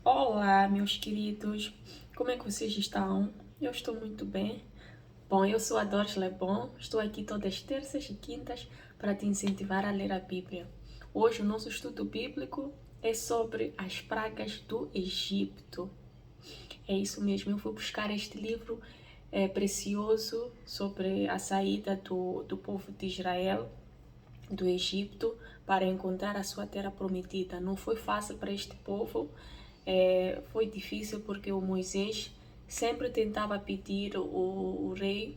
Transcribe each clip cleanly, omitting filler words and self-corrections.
Olá, meus queridos, como é que vocês estão? Eu estou muito bem. Bom, eu sou a Doris Lebon, estou aqui todas terças e quintas para te incentivar a ler a Bíblia. Hoje o nosso estudo bíblico é sobre as pragas do Egito. É isso mesmo, eu fui buscar este livro precioso sobre a saída do povo de Israel do Egito para encontrar a sua terra prometida. Não foi fácil para este povo, foi difícil porque o Moisés sempre tentava pedir o rei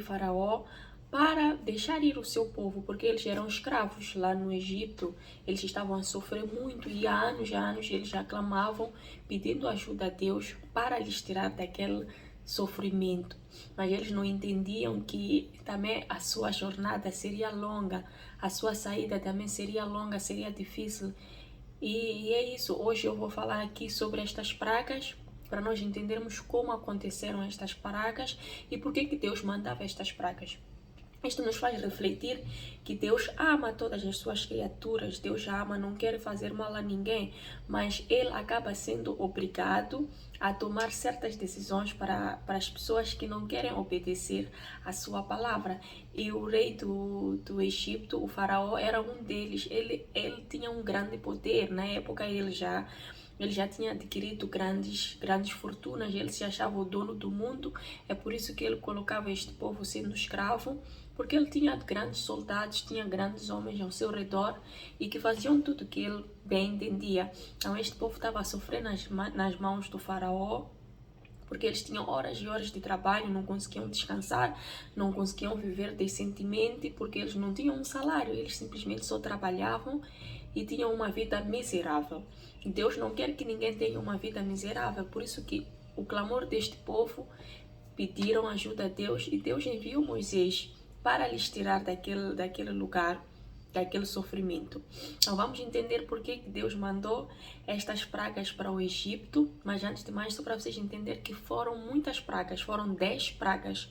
Faraó, para deixar ir o seu povo, porque eles eram escravos lá no Egito, eles estavam a sofrer muito e há anos eles já clamavam, pedindo ajuda a Deus para lhes tirar daquele sofrimento. Mas eles não entendiam que também a sua jornada seria longa, a sua saída também seria longa, seria difícil. E é isso, hoje eu vou falar aqui sobre estas pragas, para nós entendermos como aconteceram estas pragas e por que Deus mandava estas pragas. Isto nos faz refletir que Deus ama todas as suas criaturas, Deus ama, não quer fazer mal a ninguém, mas Ele acaba sendo obrigado a tomar certas decisões para as pessoas que não querem obedecer a sua palavra. E o rei do Egito, o faraó, era um deles. Ele tinha um grande poder. Na época ele já tinha adquirido grandes fortunas, ele se achava o dono do mundo. É por isso que ele colocava este povo sendo escravo, porque ele tinha grandes soldados, tinha grandes homens ao seu redor e que faziam tudo que ele bem entendia. Então este povo estava a sofrer nas mãos do faraó, porque eles tinham horas e horas de trabalho, não conseguiam descansar, não conseguiam viver decentemente, porque eles não tinham um salário, eles simplesmente só trabalhavam e tinham uma vida miserável. Deus não quer que ninguém tenha uma vida miserável, por isso que o clamor deste povo pediram ajuda a Deus e Deus enviou Moisés para lhes tirar daquele lugar, daquele sofrimento. Então vamos entender por que Deus mandou estas pragas para o Egito, mas antes de mais, só para vocês entenderem que foram muitas pragas, foram 10 pragas.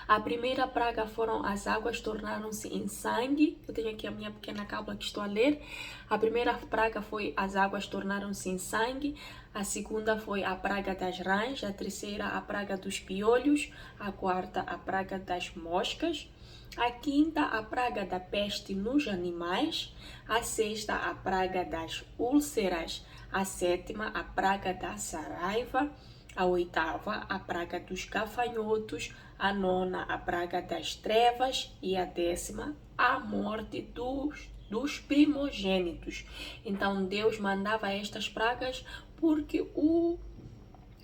A primeira praga foram as águas tornaram-se em sangue. Eu tenho aqui a minha pequena cábula que estou a ler. A primeira praga foi as águas tornaram-se em sangue. A segunda foi a praga das rãs. A terceira, a praga dos piolhos. A quarta, a praga das moscas. A quinta, a praga da peste nos animais. A sexta, a praga das úlceras. A sétima, a praga da saraiva. A oitava, a praga dos gafanhotos. A nona, a praga das trevas. E a décima, a morte dos primogênitos. Então Deus mandava estas pragas porque o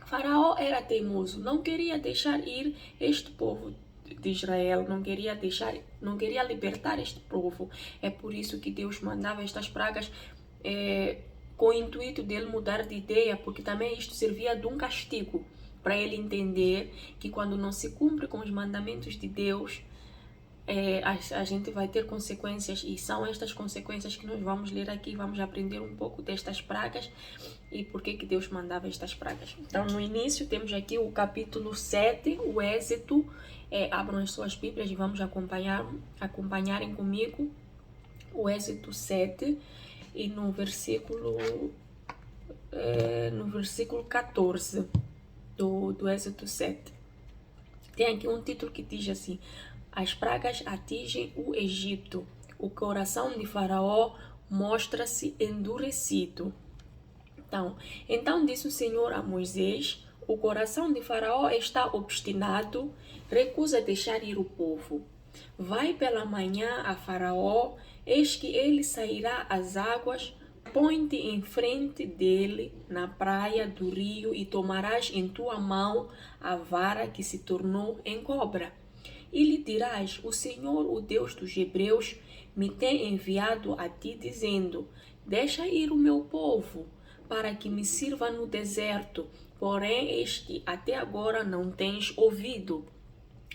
faraó era teimoso, não queria deixar ir este povo de Israel, não queria libertar este povo. É por isso que Deus mandava estas pragas, com o intuito dele mudar de ideia, porque também isto servia de um castigo para ele entender que quando não se cumpre com os mandamentos de Deus, a gente vai ter consequências, e são estas consequências que nós vamos ler aqui. Vamos aprender um pouco destas pragas e por que Deus mandava estas pragas. Então, no início, temos aqui o capítulo 7, o Êxodo. Abram as suas Bíblias e vamos acompanharem comigo o Êxodo 7 e no versículo 14 do Êxodo 7. Tem aqui um título que diz assim: as pragas atingem o Egito. O coração de Faraó mostra-se endurecido. Então disse o Senhor a Moisés: o coração de Faraó está obstinado, recusa deixar ir o povo. Vai pela manhã a Faraó, eis que ele sairá às águas. Põe-te em frente dele na praia do rio e tomarás em tua mão a vara que se tornou em cobra. E lhe dirás: o Senhor, o Deus dos Hebreus, me tem enviado a ti, dizendo: deixa ir o meu povo, para que me sirva no deserto. Porém, eis que até agora não tens ouvido.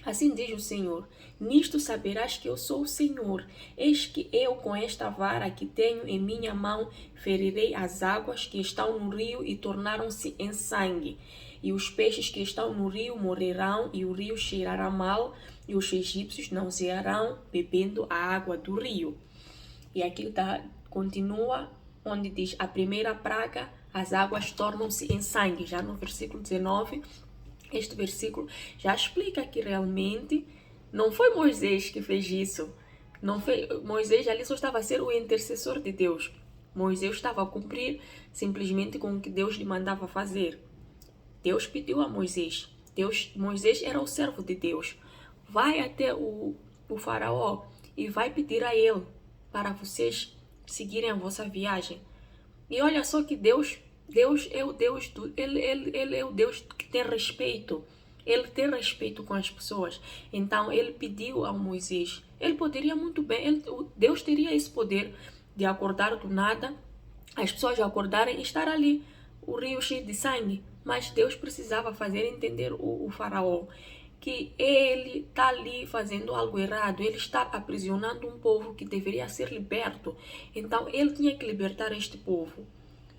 Assim diz o Senhor: nisto saberás que eu sou o Senhor. Eis que eu, com esta vara que tenho em minha mão, ferirei as águas que estão no rio e tornaram-se em sangue. E os peixes que estão no rio morrerão, e o rio cheirará mal, e os egípcios não cearão bebendo a água do rio. E aqui continua onde diz a primeira praga, as águas tornam-se em sangue. Já no versículo 19, este versículo já explica que realmente não foi Moisés que fez isso. Não foi, Moisés ali só estava a ser o intercessor de Deus. Moisés estava a cumprir simplesmente com o que Deus lhe mandava fazer. Deus pediu a Moisés. Moisés era o servo de Deus. Vai até o faraó e vai pedir a ele para vocês seguirem a vossa viagem. E olha só que Deus é o Deus, ele é o Deus que tem respeito. Ele tem respeito com as pessoas. Então ele pediu a Moisés. Ele poderia muito bem, Deus teria esse poder de acordar do nada, as pessoas acordarem e estar ali, o rio cheio de sangue. Mas Deus precisava fazer entender o faraó que ele está ali fazendo algo errado, ele está aprisionando um povo que deveria ser liberto. Então ele tinha que libertar este povo,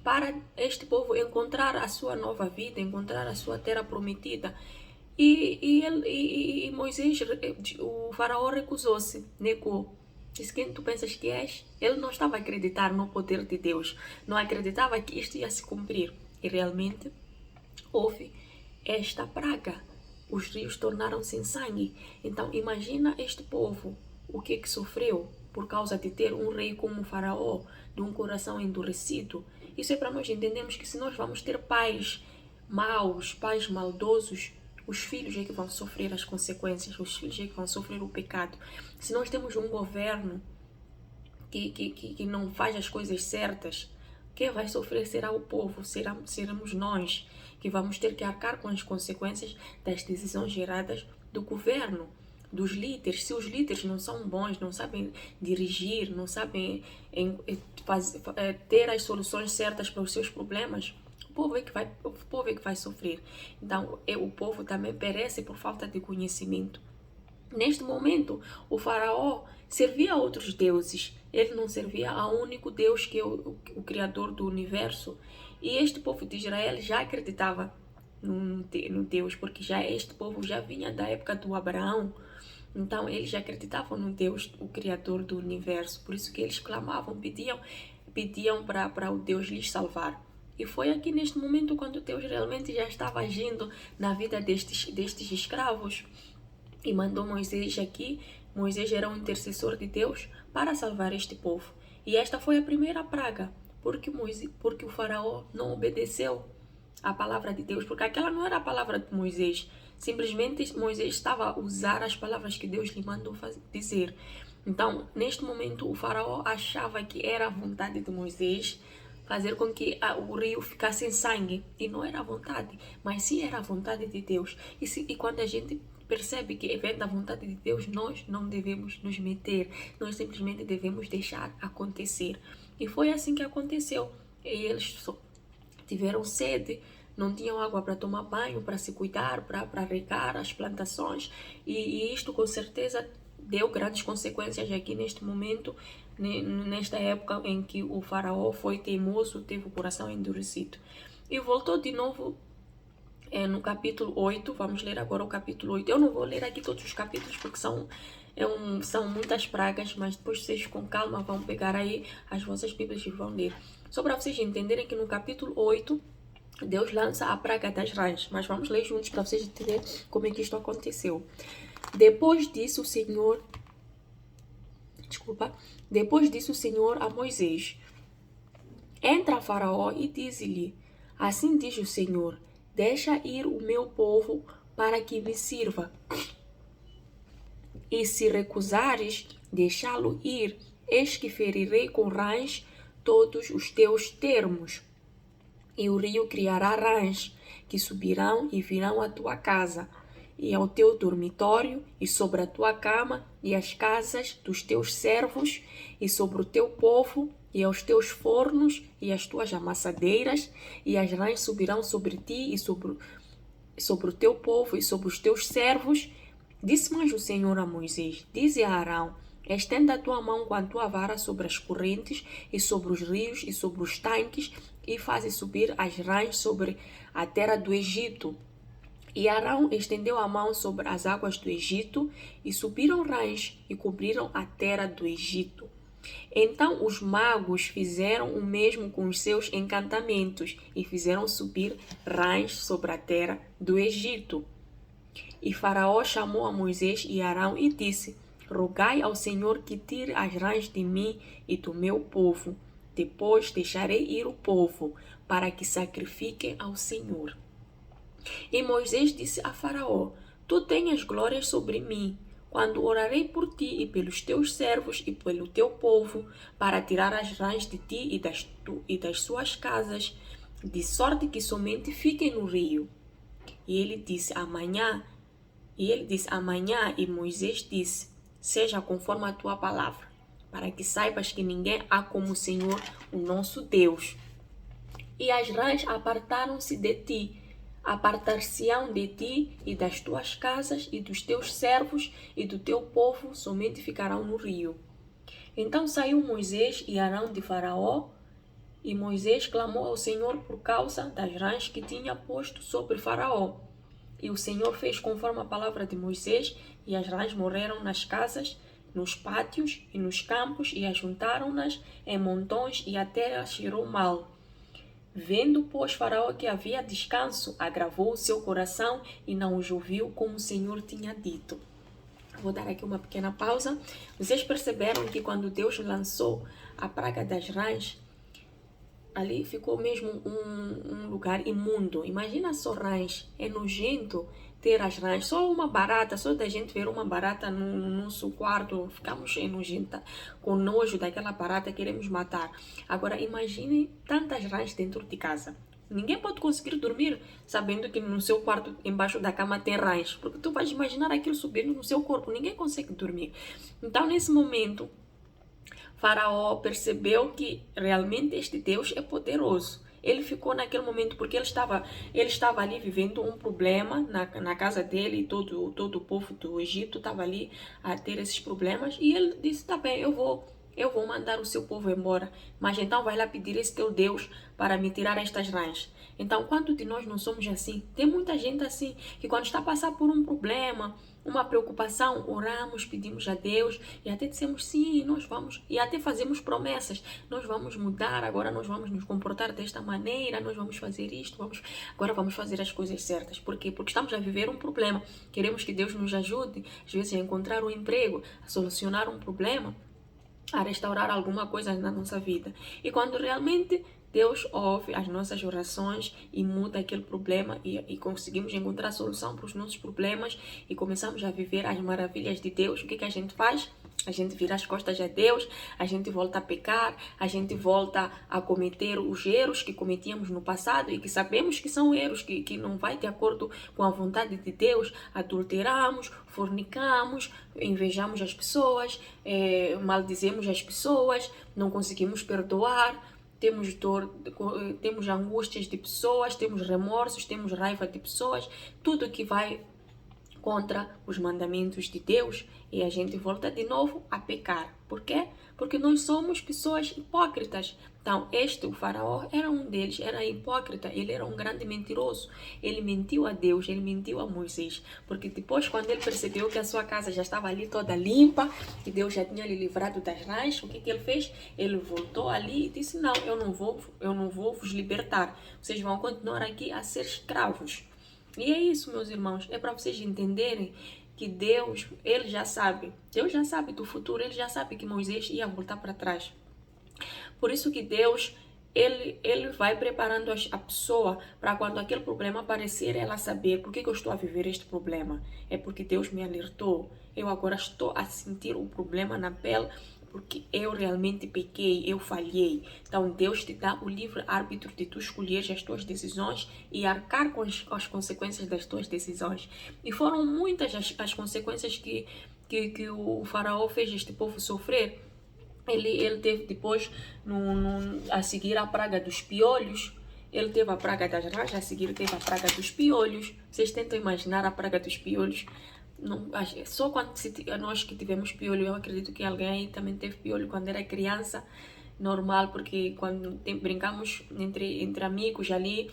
para este povo encontrar a sua nova vida, encontrar a sua terra prometida. E Moisés, o faraó recusou-se, negou. Disse: quem tu pensas que és? Ele não estava a acreditar no poder de Deus, não acreditava que isto ia se cumprir. E realmente houve esta praga. Os rios tornaram-se em sangue. Então imagina este povo, o que sofreu por causa de ter um rei como o faraó, de um coração endurecido. Isso é para nós entendermos que se nós vamos ter pais maus, pais maldosos, os filhos é que vão sofrer as consequências, os filhos é que vão sofrer o pecado. Se nós temos um governo que não faz as coisas certas, quem vai sofrer será o povo, seremos nós, que vamos ter que arcar com as consequências das decisões geradas do governo, dos líderes. Se os líderes não são bons, não sabem dirigir, não sabem ter as soluções certas para os seus problemas, o povo é que vai sofrer. Então, o povo também perece por falta de conhecimento. Neste momento, o faraó servia a outros deuses. Ele não servia ao único Deus que é o Criador do universo. E este povo de Israel já acreditava no Deus, porque este povo já vinha da época do Abraão. Então, eles já acreditavam no Deus, o Criador do universo. Por isso que eles clamavam, pediam para o Deus lhes salvar. E foi aqui neste momento quando Deus realmente já estava agindo na vida destes escravos. E mandou Moisés aqui. Moisés era um intercessor de Deus para salvar este povo. E esta foi a primeira praga, porque o faraó não obedeceu a palavra de Deus, porque aquela não era a palavra de Moisés. Simplesmente Moisés estava a usar as palavras que Deus lhe mandou dizer. Então, neste momento, o faraó achava que era a vontade de Moisés fazer com que o rio ficasse em sangue. E não era a vontade, mas sim era a vontade de Deus. E quando a gente percebe que é da vontade de Deus, nós não devemos nos meter, nós simplesmente devemos deixar acontecer. E foi assim que aconteceu. E eles tiveram sede, não tinham água para tomar banho, para se cuidar, para regar as plantações. E isto com certeza deu grandes consequências aqui neste momento, nesta época em que o faraó foi teimoso, teve o coração endurecido. E voltou de novo no capítulo 8, vamos ler agora o capítulo 8. Eu não vou ler aqui todos os capítulos porque são muitas pragas, mas depois vocês com calma vão pegar aí as vossas Bíblias e vão ler. Só para vocês entenderem que no capítulo 8, Deus lança a praga das rãs, mas vamos ler juntos para vocês entenderem como é que isto aconteceu. Depois disso o Senhor a Moisés: entra a Faraó e diz-lhe: assim diz o Senhor, deixa ir o meu povo para que me sirva. E se recusares deixá-lo ir, eis que ferirei com rãs todos os teus termos. E o rio criará rãs, que subirão e virão à tua casa, e ao teu dormitório, e sobre a tua cama, e as casas dos teus servos, e sobre o teu povo, e aos teus fornos, e as tuas amassadeiras, e as rãs subirão sobre ti, e sobre o teu povo, e sobre os teus servos. Disse mais o Senhor a Moisés: dize a Arão: estenda a tua mão com a tua vara sobre as correntes, e sobre os rios, e sobre os tanques, e faze subir as rãs sobre a terra do Egito. E Arão estendeu a mão sobre as águas do Egito, e subiram rãs, e cobriram a terra do Egito. Então os magos fizeram o mesmo com os seus encantamentos e fizeram subir rãs sobre a terra do Egito. E Faraó chamou a Moisés e Arão e disse: Rogai ao Senhor que tire as rãs de mim e do meu povo. Depois deixarei ir o povo, para que sacrifiquem ao Senhor. E Moisés disse a Faraó: Tu tenhas glórias sobre mim, quando orarei por ti e pelos teus servos e pelo teu povo, para tirar as rãs de ti e das suas casas, de sorte que somente fiquem no rio. E ele disse amanhã, e Moisés disse: Seja conforme a tua palavra, para que saibas que ninguém há como o Senhor, o nosso Deus. E as rãs apartaram-se de ti, apartar-se-ão de ti e das tuas casas e dos teus servos e do teu povo, somente ficarão no rio. Então saiu Moisés e Arão de Faraó, e Moisés clamou ao Senhor por causa das rãs que tinha posto sobre Faraó. E o Senhor fez conforme a palavra de Moisés, e as rãs morreram nas casas, nos pátios e nos campos, e ajuntaram-nas em montões, e a terra cheirou mal. Vendo, pois, Faraó que havia descanso, agravou o seu coração e não os ouviu como o Senhor tinha dito. Vou dar aqui uma pequena pausa. Vocês perceberam que quando Deus lançou a praga das rãs, ali ficou mesmo um lugar imundo. Imagina só rãs, é nojento ter as rãs. Só uma barata, só da gente ver uma barata no nosso quarto, ficamos nojenta, com nojo daquela barata, queremos matar. Agora imagine tantas rãs dentro de casa. Ninguém pode conseguir dormir sabendo que no seu quarto, embaixo da cama, tem rãs. Porque tu vais imaginar aquilo subindo no seu corpo. Ninguém consegue dormir. Então, nesse momento, Faraó percebeu que realmente este Deus é poderoso. Ele ficou naquele momento, porque ele estava ali vivendo um problema na casa dele, e todo o povo do Egito estava ali a ter esses problemas, e ele disse: tá bem, eu vou mandar o seu povo embora, mas então vai lá pedir esse teu Deus para me tirar estas rãs. Então, quanto de nós não somos assim? Tem muita gente assim, que quando está a passar por um problema, uma preocupação, oramos, pedimos a Deus e até dissemos sim, nós vamos, e até fazemos promessas, nós vamos mudar, agora nós vamos nos comportar desta maneira, nós vamos fazer isto, agora vamos fazer as coisas certas. Por quê? Porque estamos a viver um problema, queremos que Deus nos ajude, às vezes a encontrar um emprego, a solucionar um problema, a restaurar alguma coisa na nossa vida. E quando realmente Deus ouve as nossas orações e muda aquele problema e conseguimos encontrar solução para os nossos problemas e começamos a viver as maravilhas de Deus, o que a gente faz? A gente vira as costas a Deus, a gente volta a pecar, a gente volta a cometer os erros que cometíamos no passado e que sabemos que são erros, que não vai de acordo com a vontade de Deus. Adulteramos, fornicamos, invejamos as pessoas, maldizemos as pessoas, não conseguimos perdoar, temos dor, temos angústias de pessoas, temos remorsos, temos raiva de pessoas, tudo que vai contra os mandamentos de Deus, e a gente volta de novo a pecar. Por quê? Porque nós somos pessoas hipócritas. Então, o faraó era um deles, era hipócrita, ele era um grande mentiroso. Ele mentiu a Deus, ele mentiu a Moisés, porque depois, quando ele percebeu que a sua casa já estava ali toda limpa, que Deus já tinha lhe livrado das rãs, o que ele fez? Ele voltou ali e disse: não, eu não vou vos libertar, vocês vão continuar aqui a ser escravos. E é isso, meus irmãos, é para vocês entenderem que Deus, Ele já sabe. Deus já sabe do futuro, Ele já sabe que Moisés ia voltar para trás. Por isso que Deus, Ele vai preparando a pessoa para quando aquele problema aparecer, ela saber por que eu estou a viver este problema. É porque Deus me alertou. Eu agora estou a sentir o problema na pele, porque eu realmente pequei, eu falhei. Então Deus te dá o livre árbitro de tu escolheres as tuas decisões e arcar com as consequências das tuas decisões. E foram muitas as consequências que o faraó fez este povo sofrer. Ele teve depois, a seguir a praga dos piolhos, ele teve a praga das rãs, a seguir teve a praga dos piolhos. Vocês tentam imaginar a praga dos piolhos? Não, só quando nós que tivemos piolho, eu acredito que alguém aí também teve piolho quando era criança, normal, porque quando brincamos entre amigos ali,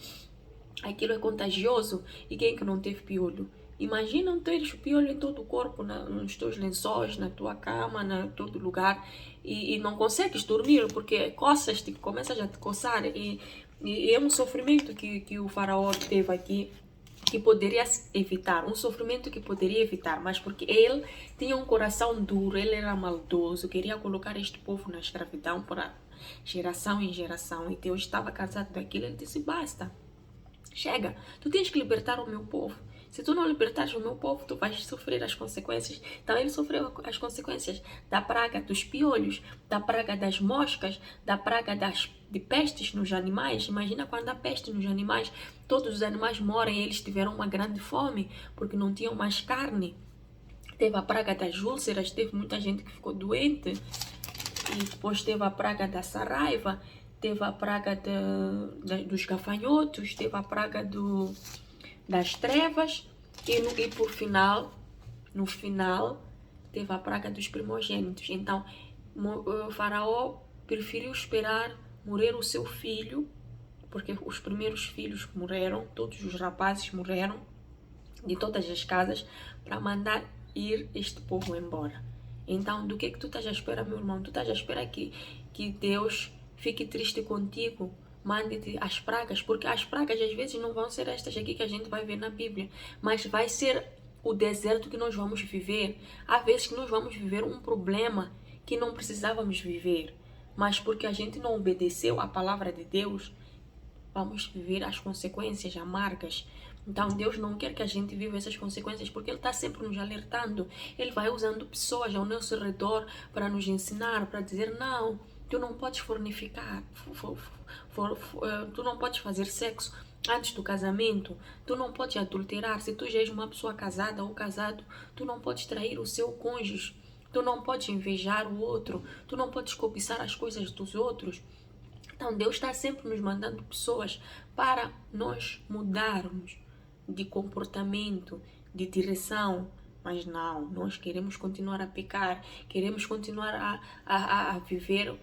aquilo é contagioso. E quem que não teve piolho? Imagina teres piolho em todo o corpo, nos teus lençóis, na tua cama, em todo lugar, e não consegues dormir porque coças-te, começas a te coçar, e é um sofrimento que o faraó teve aqui, que poderia evitar, um sofrimento que poderia evitar, mas porque ele tinha um coração duro, ele era maldoso, queria colocar este povo na escravidão por geração em geração, e Deus estava cansado daquilo, ele disse, basta, chega, tu tens que libertar o meu povo. Se tu não libertares o meu povo, tu vais sofrer as consequências. Então ele sofreu as consequências da praga dos piolhos, da praga das moscas, da praga de pestes nos animais. Imagina quando há peste nos animais, todos os animais morrem, eles tiveram uma grande fome, porque não tinham mais carne. Teve a praga das úlceras, teve muita gente que ficou doente. E depois teve a praga da saraiva, teve a praga dos gafanhotos, teve a praga das trevas e por final, no final, teve a praga dos primogênitos. Então, o faraó preferiu esperar morrer o seu filho, porque os primeiros filhos morreram, todos os rapazes morreram, de todas as casas, para mandar ir este povo embora. Então, do que tu estás à espera, meu irmão? Tu estás à espera que Deus fique triste contigo, mande-te as pragas, porque as pragas às vezes não vão ser estas aqui que a gente vai ver na Bíblia, mas vai ser o deserto que nós vamos viver. Há vezes que nós vamos viver um problema que não precisávamos viver, mas porque a gente não obedeceu à palavra de Deus, vamos viver as consequências amargas. Então Deus não quer que a gente viva essas consequências, porque Ele está sempre nos alertando. Ele vai usando pessoas ao nosso redor para nos ensinar, para dizer, não, tu não podes fornicar, tu não podes fazer sexo antes do casamento, tu não podes adulterar. Se tu já és uma pessoa casada ou casado, tu não podes trair o seu cônjuge, tu não podes invejar o outro, tu não podes cobiçar as coisas dos outros. Então Deus está sempre nos mandando pessoas para nós mudarmos de comportamento, de direção. Mas não, nós queremos continuar a pecar, queremos continuar a viver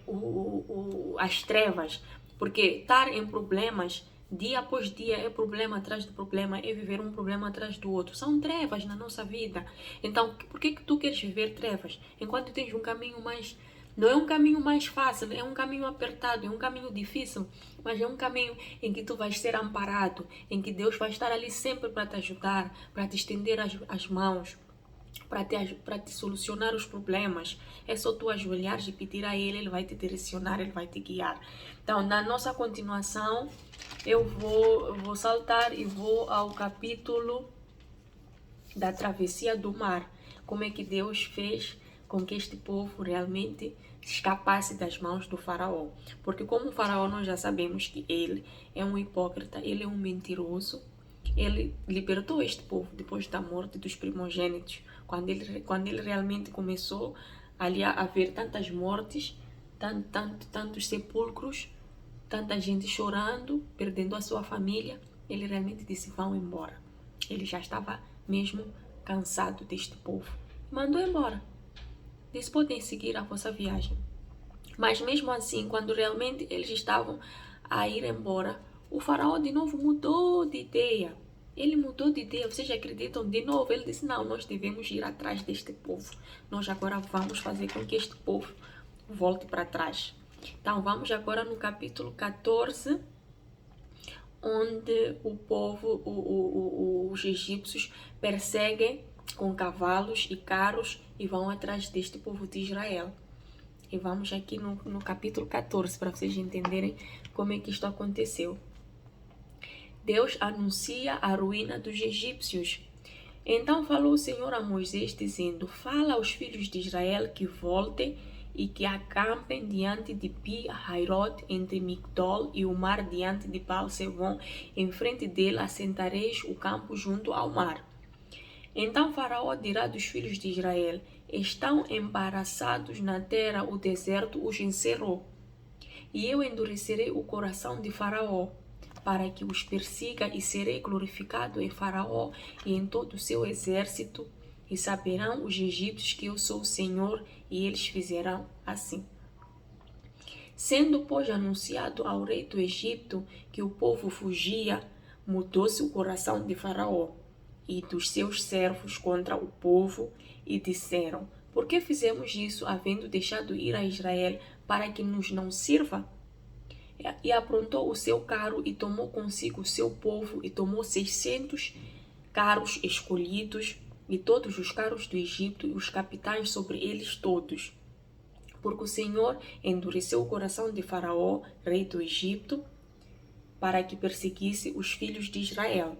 as trevas, porque estar em problemas dia após dia é problema atrás de problema, é viver um problema atrás do outro. São trevas na nossa vida. Então, por que tu queres viver trevas enquanto tens um caminho mais... Não é um caminho mais fácil, é um caminho apertado, é um caminho difícil, mas é um caminho em que tu vais ser amparado, em que Deus vai estar ali sempre para te ajudar, para te estender as mãos, para te solucionar os problemas. É só tu ajoelhares e pedir a Ele, Ele vai te direcionar, Ele vai te guiar. Então, na nossa continuação, eu vou saltar e vou ao capítulo da travessia do mar. Como é que Deus fez com que este povo realmente escapasse das mãos do faraó. Porque como o faraó, nós já sabemos que ele é um hipócrita, ele é um mentiroso. Ele libertou este povo depois da morte dos primogênitos, quando ele realmente começou ali a haver tantas mortes, tantos sepulcros, tanta gente chorando, perdendo a sua família. Ele realmente disse, vão embora. Ele já estava mesmo cansado deste povo. Mandou embora. Disse, podem seguir a vossa viagem. Mas mesmo assim, quando realmente eles estavam a ir embora, o faraó de novo mudou de ideia. Ele mudou de ideia, vocês acreditam? De novo, ele disse, não, nós devemos ir atrás deste povo. Nós agora vamos fazer com que este povo volte para trás. Então, vamos agora no capítulo 14, onde o povo, os egípcios perseguem com cavalos e carros e vão atrás deste povo de Israel. E vamos aqui no capítulo 14 para vocês entenderem como é que isto aconteceu. Deus anuncia a ruína dos egípcios. Então falou o Senhor a Moisés dizendo, fala aos filhos de Israel que voltem e que acampem diante de Pi-Hairot, entre Migdol e o mar, diante de Baal-Zefon. Em frente dele assentareis o campo junto ao mar. Então Faraó dirá dos filhos de Israel, estão embaraçados na terra, o deserto os encerrou. E eu endurecerei o coração de Faraó, para que os persiga, e serei glorificado em Faraó e em todo o seu exército, e saberão os egípcios que eu sou o Senhor, e eles fizerão assim. Sendo, pois, anunciado ao rei do Egito que o povo fugia, mudou-se o coração de Faraó, e dos seus servos contra o povo e disseram: por que fizemos isso, havendo deixado ir a Israel para que nos não sirva? E aprontou o seu carro e tomou consigo o seu povo e tomou 600 carros escolhidos e todos os carros do Egito e os capitães sobre eles todos. Porque o Senhor endureceu o coração de Faraó, rei do Egito, para que perseguisse os filhos de Israel.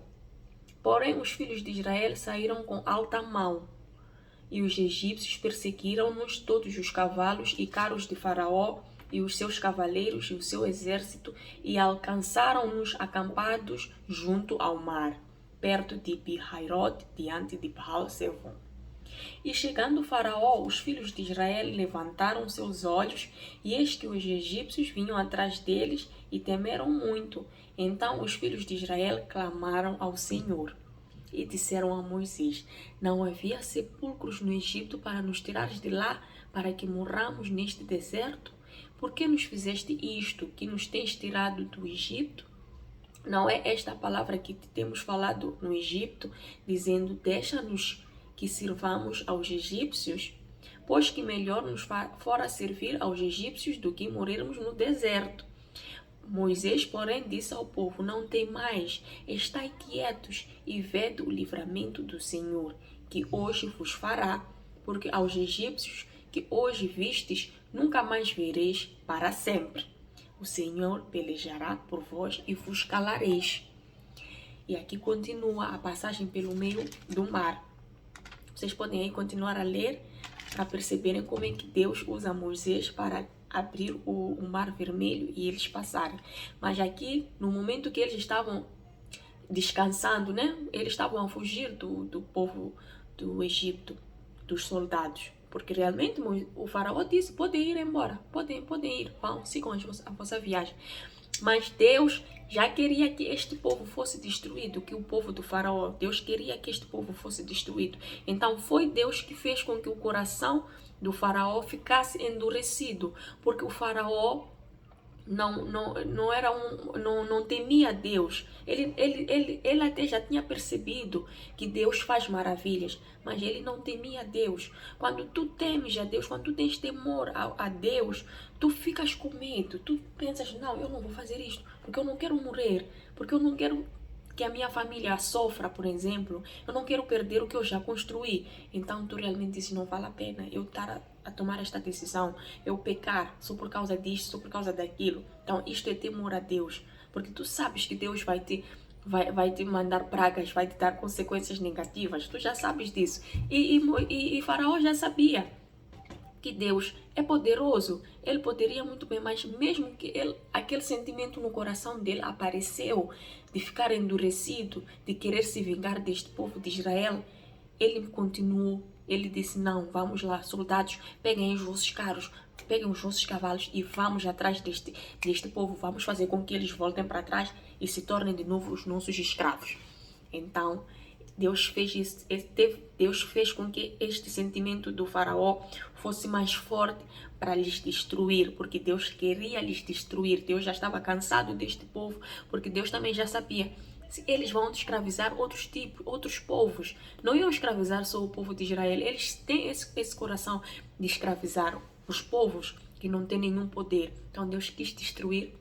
Porém, os filhos de Israel saíram com alta mão, e os egípcios perseguiram-nos todos os cavalos e carros de Faraó, e os seus cavaleiros e o seu exército, e alcançaram-nos acampados junto ao mar, perto de Pi-Hairot, diante de Baal-Zefon. E chegando Faraó, os filhos de Israel levantaram seus olhos, e eis que os egípcios vinham atrás deles, e temeram muito. Então os filhos de Israel clamaram ao Senhor, e disseram a Moisés: não havia sepulcros no Egito para nos tirares de lá, para que morramos neste deserto? Por que nos fizeste isto, que nos tens tirado do Egito? Não é esta a palavra que te temos falado no Egito, dizendo: deixa-nos que sirvamos aos egípcios? Pois que melhor nos fora servir aos egípcios do que morrermos no deserto. Moisés, porém, disse ao povo: não temais, estai quietos e vede o livramento do Senhor, que hoje vos fará, porque aos egípcios que hoje vistes, nunca mais vereis para sempre. O Senhor pelejará por vós e vos calareis. E aqui continua a passagem pelo meio do mar. Vocês podem aí continuar a ler para perceberem como é que Deus usa Moisés para abrir o mar vermelho e eles passarem. Mas aqui, no momento que eles estavam descansando, né? Eles estavam a fugir do povo do Egito, dos soldados. Porque realmente o faraó disse: podem ir embora, podem ir, vão, sigam a vossa viagem. Mas Deus já queria que este povo fosse destruído, que o povo do faraó, Deus queria que este povo fosse destruído. Então foi Deus que fez com que o coração do faraó ficasse endurecido, porque o faraó não temia Deus. Ele até já tinha percebido que Deus faz maravilhas, mas ele não temia Deus. Quando tu temes a Deus, quando tu tens temor a Deus, tu ficas com medo. Tu pensas: não, eu não vou fazer isto, porque eu não quero morrer, porque eu não quero que a minha família sofra, por exemplo. Eu não quero perder o que eu já construí. Então tu realmente dizes: não vale a pena eu estar a tomar esta decisão, eu pecar só por causa disto, só por causa daquilo. Então isto é temor a Deus, porque tu sabes que Deus vai te mandar pragas, vai te dar consequências negativas. Tu já sabes disso. E Faraó já sabia que Deus é poderoso. Ele poderia muito bem, mas mesmo que aquele sentimento no coração dele apareceu, de ficar endurecido, de querer se vingar deste povo de Israel, ele continuou. Ele disse: não, vamos lá, soldados, peguem os vossos carros, peguem os vossos cavalos e vamos atrás deste povo. Vamos fazer com que eles voltem para trás e se tornem de novo os nossos escravos. Então Deus fez isso, Deus fez com que este sentimento do faraó fosse mais forte para lhes destruir, porque Deus queria lhes destruir. Deus já estava cansado deste povo, porque Deus também já sabia: se eles vão escravizar outros povos, não iam escravizar só o povo de Israel. Eles têm esse coração de escravizar os povos que não têm nenhum poder. Então Deus quis destruir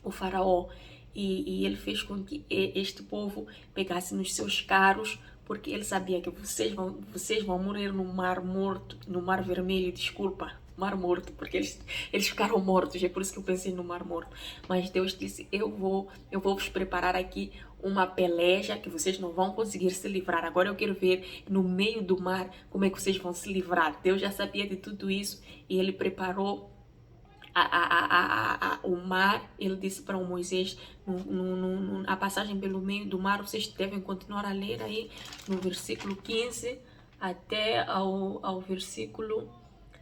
o faraó. E ele fez com que este povo pegasse nos seus carros, porque ele sabia que vocês vão morrer no mar morto, no mar vermelho, desculpa, mar morto, porque eles ficaram mortos, é por isso que eu pensei no mar morto. Mas Deus disse: eu vou vos preparar aqui uma peleja que vocês não vão conseguir se livrar. Agora eu quero ver no meio do mar como é que vocês vão se livrar. Deus já sabia de tudo isso e ele preparou o mar. Ele disse para o Moisés, a passagem pelo meio do mar, vocês devem continuar a ler aí no versículo 15 até ao versículo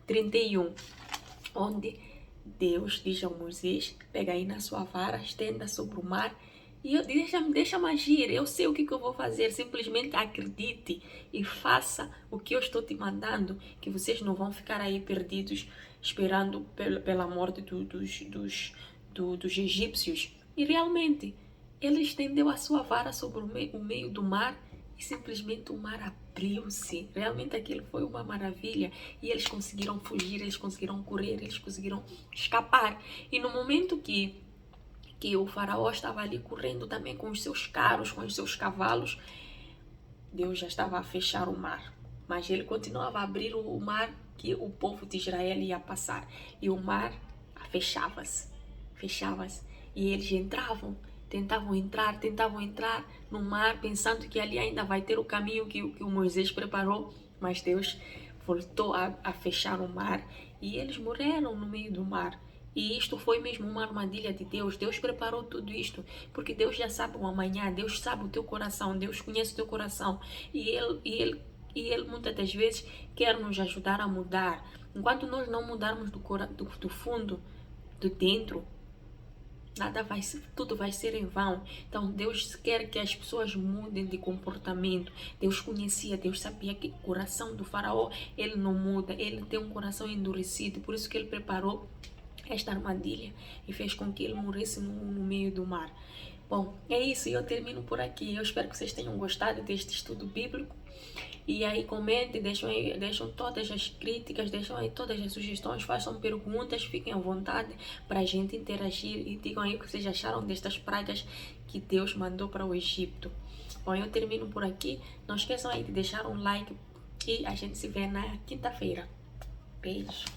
31, onde Deus diz a Moisés: pega aí na sua vara, estenda sobre o mar e deixa-me agir, eu sei o que eu vou fazer, simplesmente acredite e faça o que eu estou te mandando, que vocês não vão ficar aí perdidos esperando pela morte dos egípcios. E realmente, ele estendeu a sua vara sobre o meio do mar e simplesmente o mar abriu-se. Realmente aquilo foi uma maravilha e eles conseguiram fugir, eles conseguiram correr, eles conseguiram escapar. E no momento que o faraó estava ali correndo também com os seus carros, com os seus cavalos, Deus já estava a fechar o mar. Mas ele continuava a abrir o mar que o povo de Israel ia passar. E o mar fechava-se, fechava-se. E eles entravam, tentavam entrar no mar, pensando que ali ainda vai ter o caminho que o Moisés preparou. Mas Deus voltou a fechar o mar e eles morreram no meio do mar. E isto foi mesmo uma armadilha de Deus. Deus preparou tudo isto, porque Deus já sabe o amanhã, Deus sabe o teu coração, Deus conhece o teu coração. E Ele muitas das vezes quer nos ajudar a mudar. Enquanto nós não mudarmos do fundo, do dentro, tudo vai ser em vão. Então Deus quer que as pessoas mudem de comportamento. Deus conhecia, Deus sabia que o coração do faraó, ele não muda, ele tem um coração endurecido, por isso que ele preparou esta armadilha e fez com que ele morresse no meio do mar. Bom, é isso, eu termino por aqui. Eu espero que vocês tenham gostado deste estudo bíblico. E aí comentem, deixam todas as críticas, deixam aí todas as sugestões, façam perguntas, fiquem à vontade para a gente interagir e digam aí o que vocês acharam destas pragas que Deus mandou para o Egito. Bom, eu termino por aqui. Não esqueçam aí de deixar um like e a gente se vê na quinta-feira. Beijo!